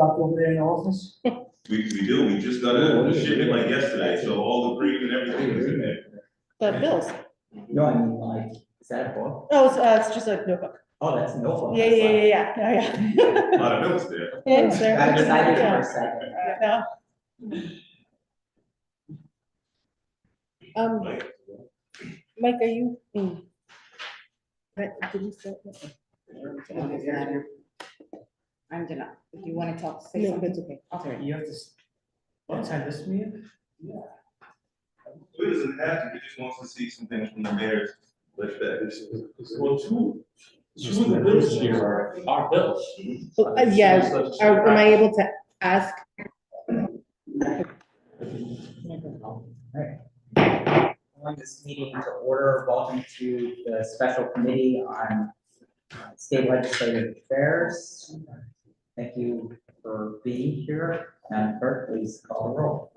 truck over there in the office? We do, we just got a shipment like yesterday, so all the green and everything is in there. The bills. No, I mean, like, is that a book? Oh, it's just a notebook. Oh, that's no book. Yeah. A lot of notes there. Yeah, it's there. Got excited for Yeah. a second. No. Mike, are you? Did you say? Angela, if you want to talk, say No, something. that's okay. Okay. You have to, what time this meeting? He doesn't have to, he just wants to see some things from the mayor's perspective. Well, two of the bills here are bills. Yeah, am I able to ask? Calling this meeting to order. Welcome to the special committee on state legislative affairs. Thank you for being here. Madam Clerk, please call the roll.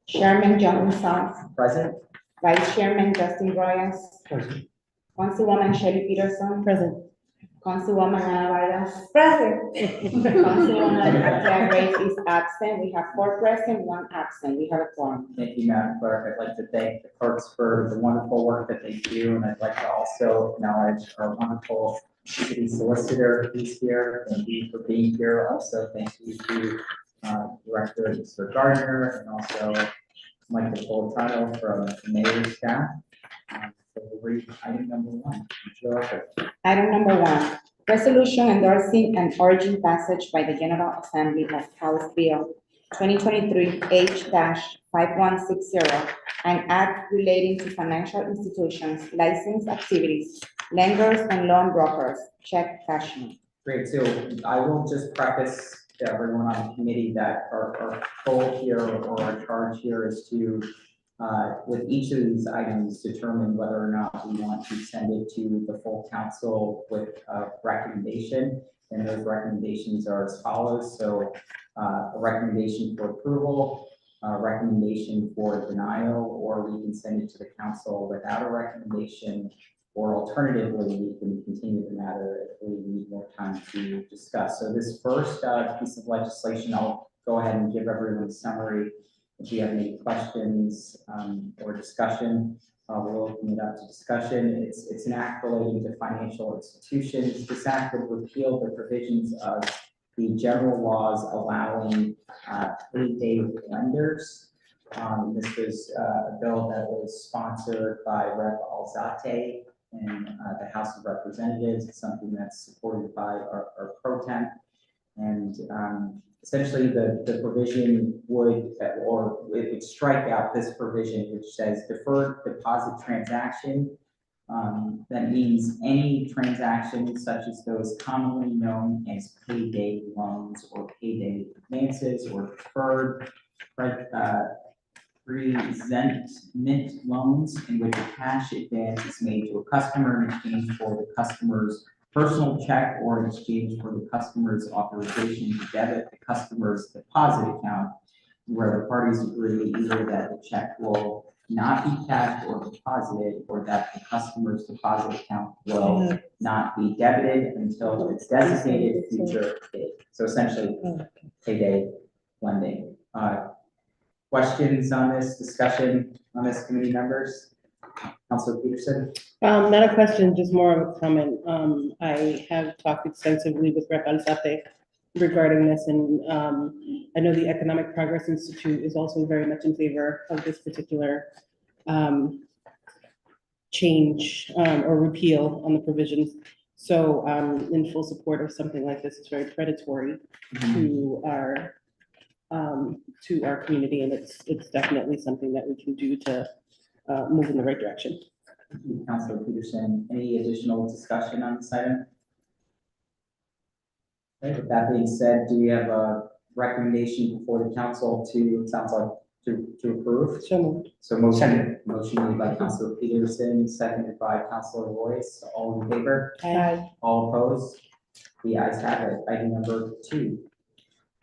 Chairman John Gonzalez, Present? Vice Chairman Justin Royas, Present. Councilwoman Shelly Peterson, Present. Councilwoman Ana Vargas. Present. Councilwoman Atia Grace is absent. We have 4 present, 1 absent. We have a quorum. Thank you, Madam Clerk. I'd like to thank the clerks for the wonderful work that they do, and I'd like to also acknowledge our wonderful city solicitor who's here. Thank you for being here. Also, thank you to Director Mr. Gardner and also Michael Politano from the mayor's staff. So we'll read item number 1. Item number 1, resolution endorsing and urging passage by the General Assembly of House Bill 2023 H-5160, an act relating to financial institutions, licensed activities, lenders and loan brokers, check cashing. Great, so I will just preface to everyone on the committee that our goal here or our charge here is to, with each of these items, determine whether or not we want to send it to the full council with a recommendation. And those recommendations are as follows. So a recommendation for approval, a recommendation for denial, or we can send it to the council without a recommendation, or alternatively, we can continue the matter if we need more time to discuss. So this first piece of legislation, I'll go ahead and give everyone a summary. If you have any questions or discussion, we'll open it up to discussion. It's an act relating to financial institutions. This act would repeal the provisions of the general laws allowing payday lenders. This was a bill that was sponsored by Rep. Alzate in the House of Representatives. It's something that's supported by our pro temp. And essentially the provision would, or it would strike out this provision, which says deferred deposit transaction. That means any transaction such as those commonly known as payday loans or payday advances or deferred presentment loans in which a cash advance is made to a customer in exchange for the customer's personal check or in exchange for the customer's authorization to debit the customer's deposit account, where the parties agree either that the check will not be cashed or deposited, or that the customer's deposit account will not be debited until its designated future date. So essentially, payday lending. Questions on this, discussion on this, committee members? Councilor Peterson? Not a question, just more of a comment. I have talked extensively with Rep. Alzate regarding this, and I know the Economic Progress Institute is also very much in favor of this particular change or repeal on the provisions. So in full support of something like this. It's very predatory to our community, and it's definitely something that we can do to move in the right direction. Thank you, Councilor Peterson. Any additional discussion on this item? Okay, with that being said, do we have a recommendation before the council to, it sounds like, to approve? So moved. So motion made by Councilor Peterson, seconded by Councilor Royce. All in favor? Aye. All opposed? The ayes have it. Item number 2.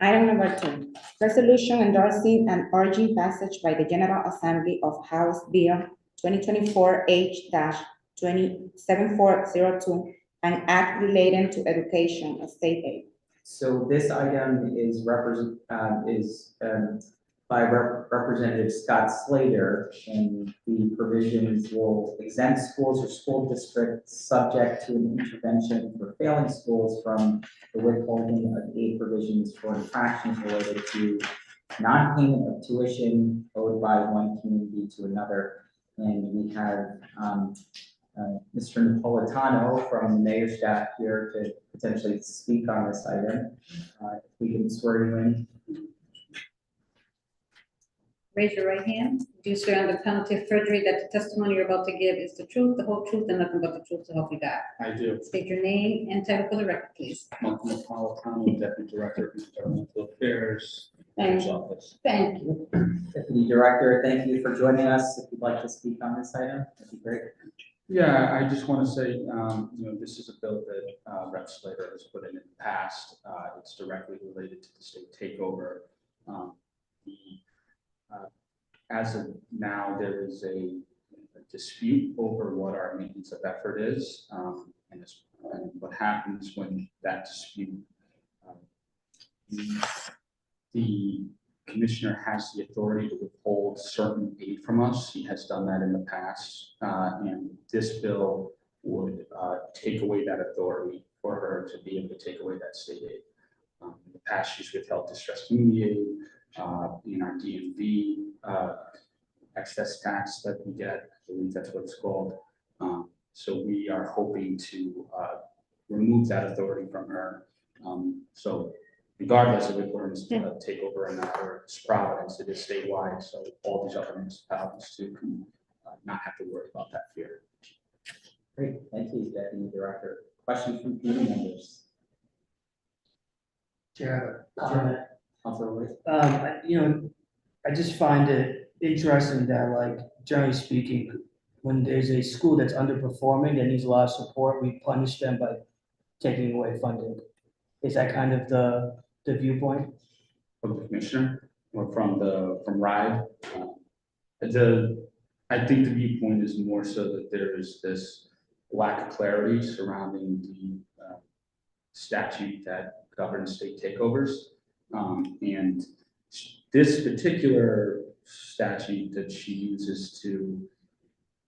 Item number 2, resolution endorsing and urging passage by the General Assembly of House Bill 2024 H-7402, an act relating to education, state aid. So this item is by Representative Scott Slater, and the provisions will exempt schools or school districts subject to an intervention for failing schools from the withholding of aid provisions for infractions related to non-payment of tuition owed by one community to another. And we have Mr. Napolitano from the mayor's staff here to potentially speak on this item. If we can swear you in. Raise your right hand. Do you swear under penalty of perjury that the testimony you're about to give is the truth, the whole truth, and nothing but the truth to help you God? I do. State your name and title for the record, please. Michael Napolitano, Deputy Director of Governmental Affairs, Thank Mayor's you. Office. Thank you. Deputy Director, thank you for joining us. If you'd like to speak on this item, that'd be great. Yeah, I just want to say, this is a bill that Rep. Slater has put in the past. It's directly related to the state takeover. As of now, there is a dispute over what our maintenance of effort is, and what happens when that dispute. The commissioner has the authority to withhold certain aid from us. He has done that in the past, and this bill would take away that authority for her to be able to take away that state aid. In the past, she's withheld distress community aid, in our DMV excess tax that we get. I believe that's what it's called. So we are hoping to remove that authority from her. So regardless of if we're in a takeover or not, or it's Providence, it is statewide, so all these other municipalities too can not have to worry about that fear. Great, thank you, Deputy Director. Questions from committee members? Chair, Councilor Wade? I just find it interesting that, like, generally speaking, when there's a school that's underperforming that needs a lot of support, we punish them by taking away funding. Is that kind of the viewpoint? From the commissioner or from RIDE? I think the viewpoint is more so that there is this lack of clarity surrounding the statute that governs state takeovers. And this particular statute that she uses to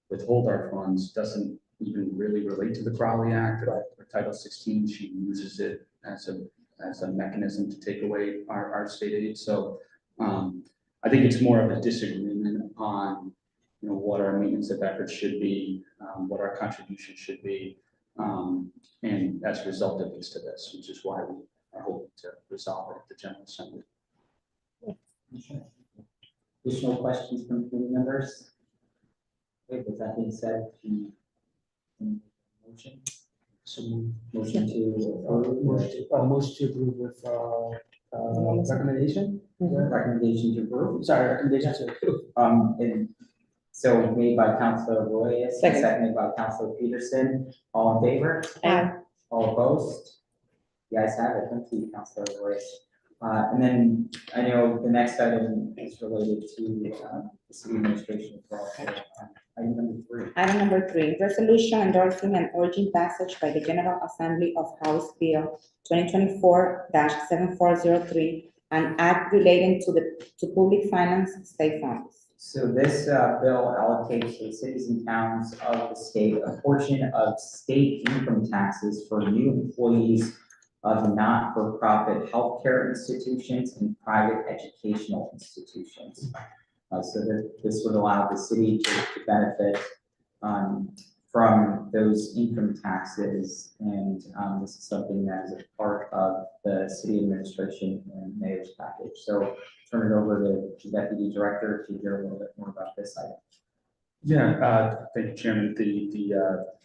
withhold our funds doesn't even really relate to the Crowley Act or Title 16. She uses it as a mechanism to take away our state aid. So I think it's more of a disagreement on what our maintenance of effort should be, what our contribution should be, and as a result it leads to this, which is why we are hoping to resolve it at the General Assembly. Additional questions from committee members? Okay, with that being said, motion? Motion to approve. Motion to approve with recommendation? Recommendation to approve. Sorry, recommendation to approve. And so made by Councilor Roy, Second. seconded by Councilor Peterson. All in favor? Aye. All opposed? You guys have it. Thank you, Councilor Roy. And then I know the next item is related to the city administration for item number 3. Item number 3, resolution endorsing and urging passage by the General Assembly of House Bill 2024-7403, an act relating to public finance state funds. So this bill allocates to the cities and towns of the state a portion of state income taxes for new employees of not-for-profit healthcare institutions and private educational institutions. So that this would allow the city to benefit from those income taxes, and this is something that is a part of the city administration and mayor's package. So turn it over to Deputy Director to hear a little bit more about this item. Yeah, thank you, Chairman.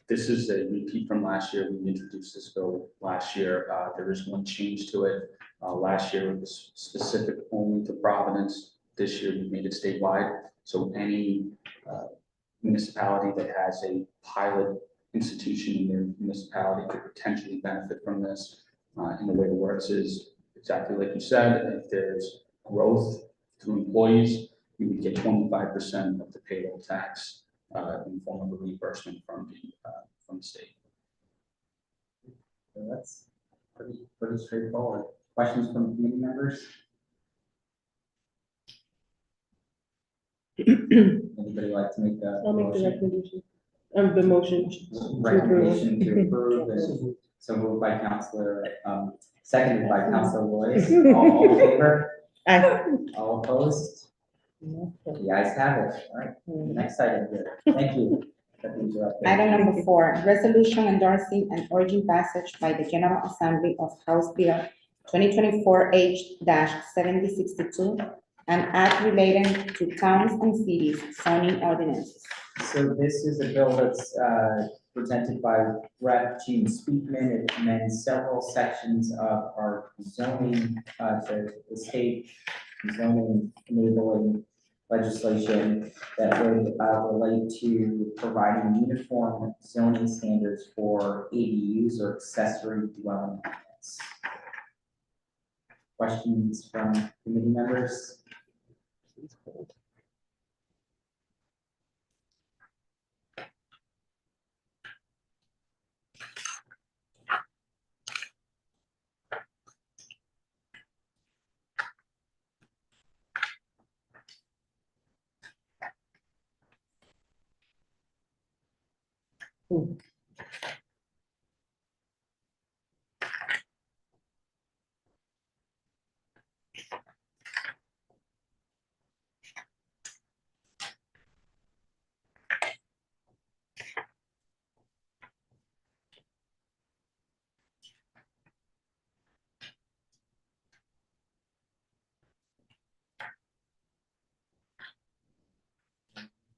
This is a repeat from last year. We introduced this bill last year. There is one change to it. Last year it was specific only to Providence. This year we made it statewide. So any municipality that has a pilot institution in their municipality could potentially benefit from this. And the way it works is exactly like you said. If there's growth through employees, you would get 25% of the payroll tax in form of a reimbursement from the state. So that's Pretty straightforward. Questions from committee members? Anybody like to make a I'll make the motion? recommendation, the motion. Recommendation to approve, and so moved by Counselor, seconded by Counselor Lois. All in favor? Aye. All opposed? The ayes have it. All right, the next item here. Thank you. Item number 4, resolution endorsing and urging passage by the General Assembly of House Bill 2024 H-7062, an act relating to towns and cities zoning ordinances. So this is a bill that's presented by Rep. Gene Speakman. It amends several sections of our zoning, the state zoning enabling legislation that would relate to providing uniform zoning standards for ADUs or accessory dwelling units. Questions from committee members?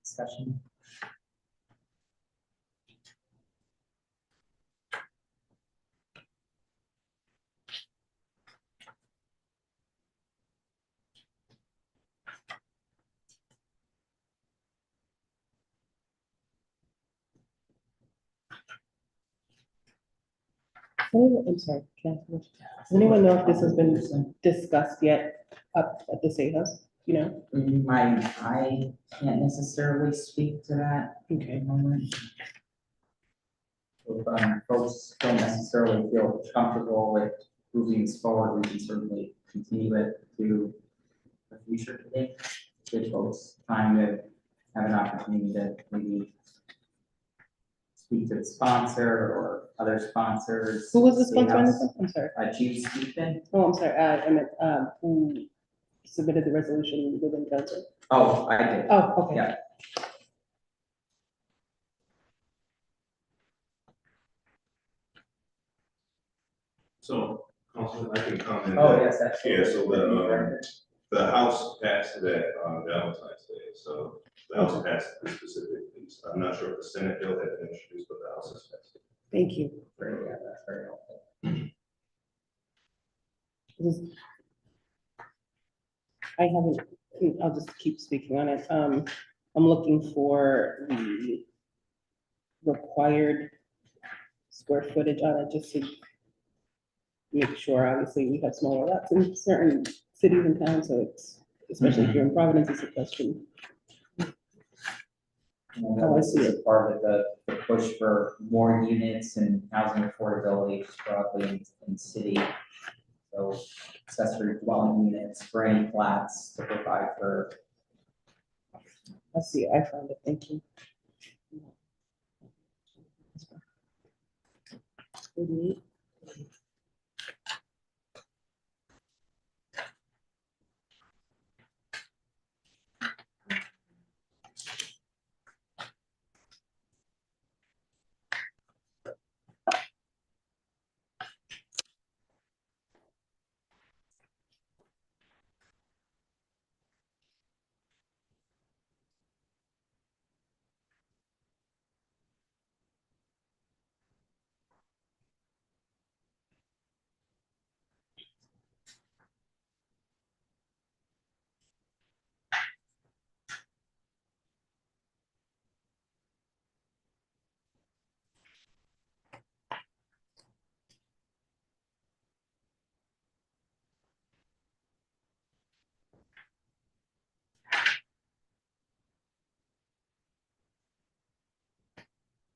Discussion? I'm sorry, Councilor. Does anyone know if this has been discussed yet up at the State House? You know? I can't necessarily speak to that at Okay. the moment. If folks don't necessarily feel comfortable with moving this forward, we can certainly continue it to a future date. Give folks time to have an opportunity to maybe speak to the sponsor or other sponsors. Who was the State sponsor on House. this one? I'm sorry. Chief Stephen. Oh, I'm sorry. I meant, who submitted the resolution within council? Oh, I did. Oh, okay. Yeah. So, Councilman, I can comment. Oh, yes, absolutely. Yeah, so the House passed that on Valentine's Day, so the House passed the specific piece. I'm not sure if the Senate bill had been introduced, but the House has passed it. Thank you. Great, yeah, that's very helpful. I haven't, I'll just keep speaking on it. I'm looking for the required square footage on it, just to make sure, obviously, we have smaller lots in certain cities and towns, so it's, especially here in Providence, it's a question. And Oh, I this see is a part of the push for more units and housing affordability just broadly in city. So accessory dwelling units, granny flats to provide for. I see, I found it, thank you.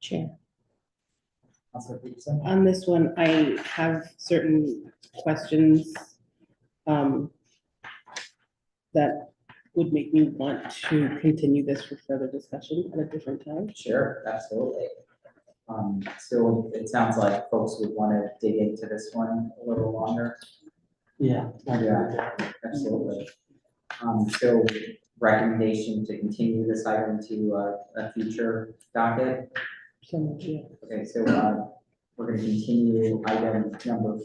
Chair. Counselor Peterson? On this one, I have certain questions that would make me want to continue this for further discussion at a different time. Sure, absolutely. So it sounds like folks would want to dig into this one a little longer. Yeah. Yeah, absolutely. So recommendation to continue this item to a future docket. So, yeah. Okay, so we're going to continue item number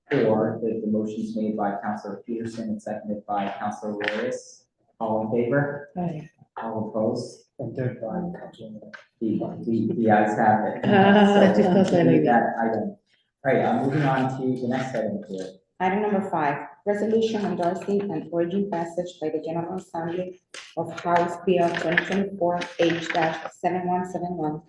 4, the motion's made by Counselor Peterson and seconded by Counselor Lewis. All in favor? Aye. All opposed? And third by Councilman. The ayes have it. I just So thought that continue I- that item. All right, moving on to the next item here. Item number 5, resolution endorsing and urging passage by the General Assembly of House Bill 2024 H-7171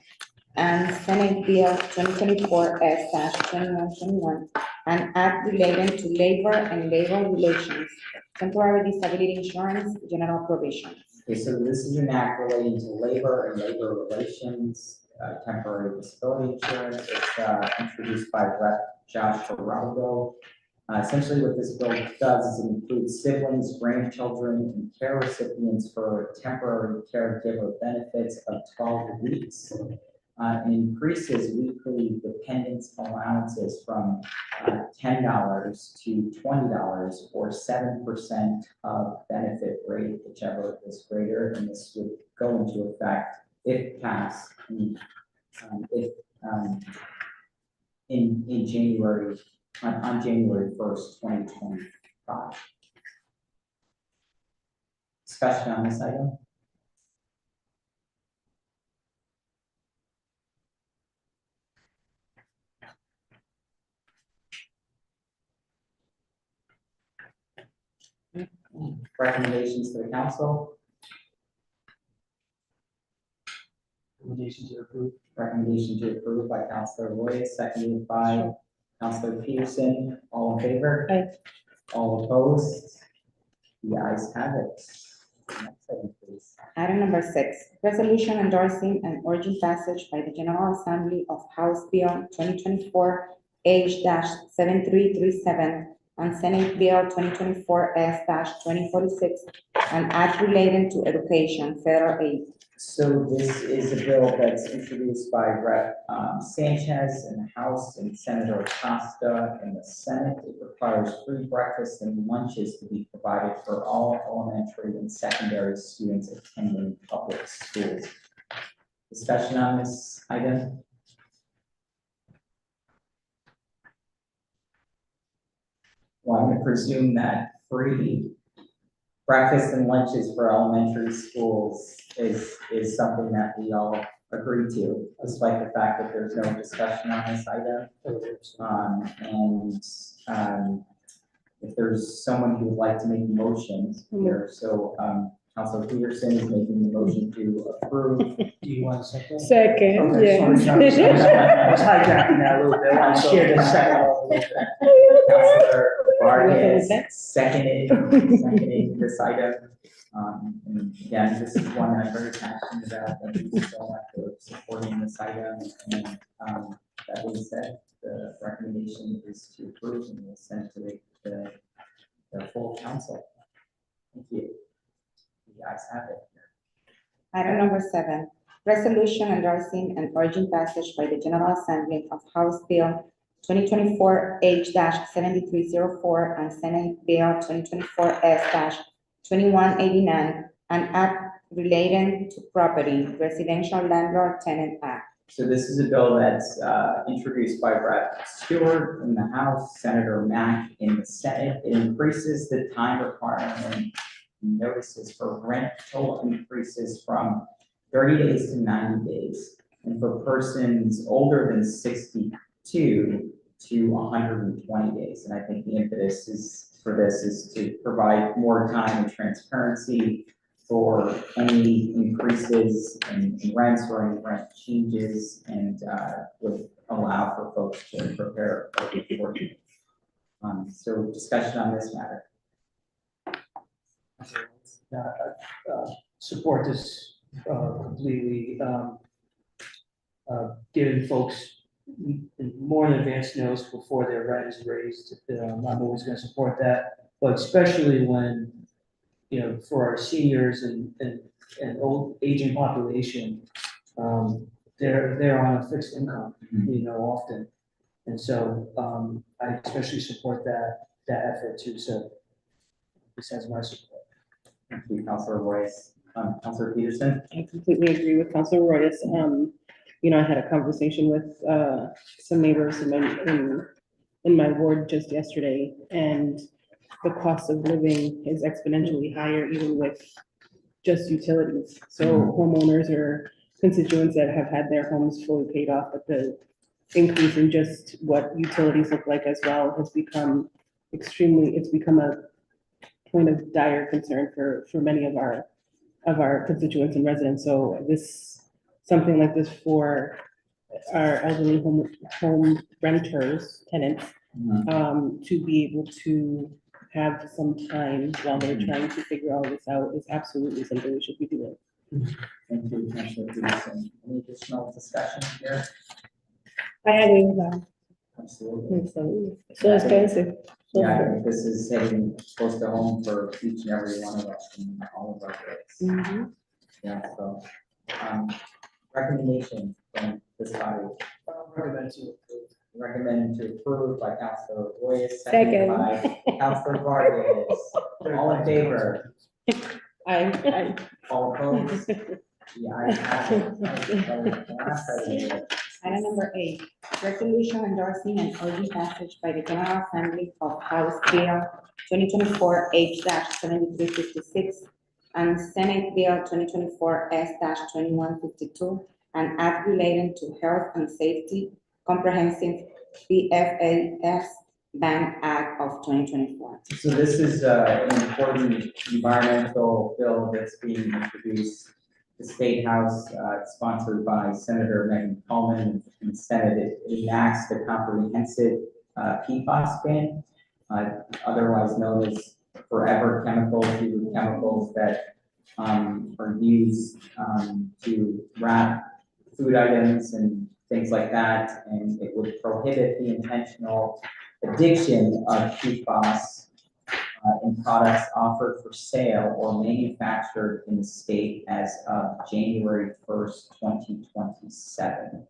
and Senate Bill 2024 S-2121, an act relating to labor and labor relations, temporary disability insurance, general provisions. Okay, so this is an act relating to labor and labor relations, temporary disability insurance. It's introduced by Rep. Josh Geraldo. Essentially what this bill does is it includes siblings, grandchildren, and care recipients for temporary caregiver benefits of 12 weeks. And increases weekly dependence allowances from $10 to $20 or 7% of benefit rate, whichever is greater. And this would go into effect if passed in January, on January 1st, 2025. Discussion on this item? Recommendations to the council? Recommendation to approve. Recommendation to approve by Counselor Lloyd, seconded by Counselor Peterson. All in favor? Aye. All opposed? The ayes have it. Next item, please. Item number 6, resolution endorsing and urging passage by the General Assembly of House Bill 2024 H-7337 and Senate Bill 2024 S-2046, an act relating to education, federal aid. So this is a bill that's introduced by Rep. Sanchez in the House and Senator Acosta in the Senate. It requires free breakfast and lunches to be provided for all elementary and secondary students attending public schools. Discussion on this item? Well, I'm going to presume that free breakfast and lunches for elementary schools is something that we all agree to, despite the fact that there's no discussion on this item. If there's someone who would like to make a motion here, so, Councilor Peterson is making the motion to approve. Do you want a second? Second, Okay, sorry, sorry, sorry. I was hijacking that a little bit. I shared the second. Councilor Vargas seconding this item. And again, this is one that I'm very passionate about, and we so much for supporting this item. And that being said, the recommendation is to approve and we'll send to the full council. Thank you. You guys have it. Item number 7, resolution endorsing and urging passage by the General Assembly of House Bill 2024 H-7304 and Senate Bill 2024 S-2189, an act relating to property, residential landlord tenant act. So this is a bill that's introduced by Brett Stewart in the House, Senator Mack in the Senate. It increases the time requirement notices for rental increases from 30 days to 90 days. And for persons older than 62 to 120 days. And I think the impetus for this is to provide more time and transparency for any increases in rents or any rent changes, and would allow for folks to prepare accordingly. So discussion on this matter. Support this completely. Giving folks more in advance notice before their rent is raised. I'm always gonna support that, but especially when, for our seniors and old aging population, they're on a fixed income, often. And so, I especially support that effort too, so this has my support. Thank you, Counselor Royce. Counselor Peterson? I completely agree with Councilor Royce. I had a conversation with, some neighbors in my ward just yesterday, and the cost of living is exponentially higher even with just utilities. So homeowners or constituents that have had their homes fully paid off, but the increase in just what utilities look like as well has become it's become a point of dire concern for many of our constituents and residents. So something like this for our elderly home renters, tenants, to be able to have some time while they're trying to figure all this out is absolutely something we should be doing. Thank you, Counselor Peterson. Any additional discussion here? I agree with that. Absolutely. So expensive. Yeah, I think this is hitting close to home for each and every one of us in all of our ways. Yeah, so, recommendation from this body, recommended to approve by Counselor Royce, seconded by Counselor Vargas. All in favor? I All opposed? The ayes have it. The last item. Item number 8, resolution endorsing an urgent passage by the General Assembly of House Bill 2024 H-7356 and Senate Bill 2024 S-2152, an act relating to health and safety, comprehensive PFAS ban act of 2024. So this is an important environmental bill that's being introduced. The State House, sponsored by Senator Megan Coleman, and the Senate, it enacts the comprehensive PFAS ban, otherwise known as forever chemicals. These are chemicals that are used to wrap food items and things like that, and it would prohibit the intentional addiction of PFAS in products offered for sale or manufactured in the state as of January 1st, 2027.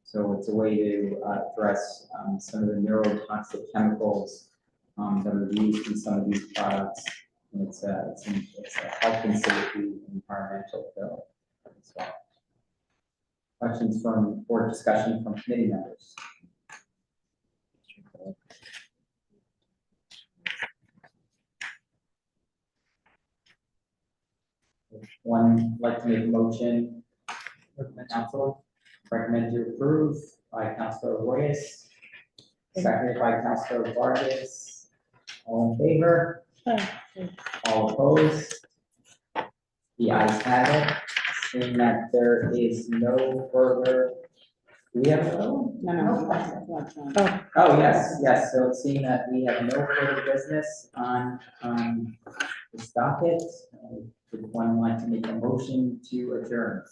So it's a way to address some of the neurotoxic chemicals that are used in some of these products. And it's a health and safety environmental bill as well. Questions from or discussion from committee members? One like to make a motion, Council, recommend to approve by Councilor Royce, seconded by Councilor Vargas. All in favor? All opposed? The ayes have it. Seeing that there is no further, do we have another one? No. Oh, yes, so seeing that we have no further business on the docket, would one like to make a motion to adjourn?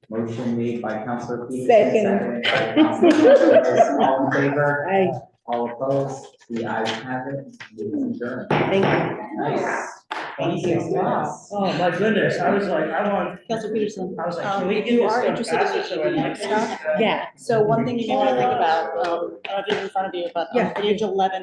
Motion made by Councilor Peterson, seconded by Councilor Vargas. All in favor? Aye. All opposed? The ayes have it. It is adjourned. Thank you. Nice. 26 minutes. Oh, my goodness, I was like, Councilor Peterson, I was like, can we you get are this interested stuff in faster so I the might- stuff? Yeah. So one thing you may want to think about, I don't have it in front of you, but Yeah. on page 11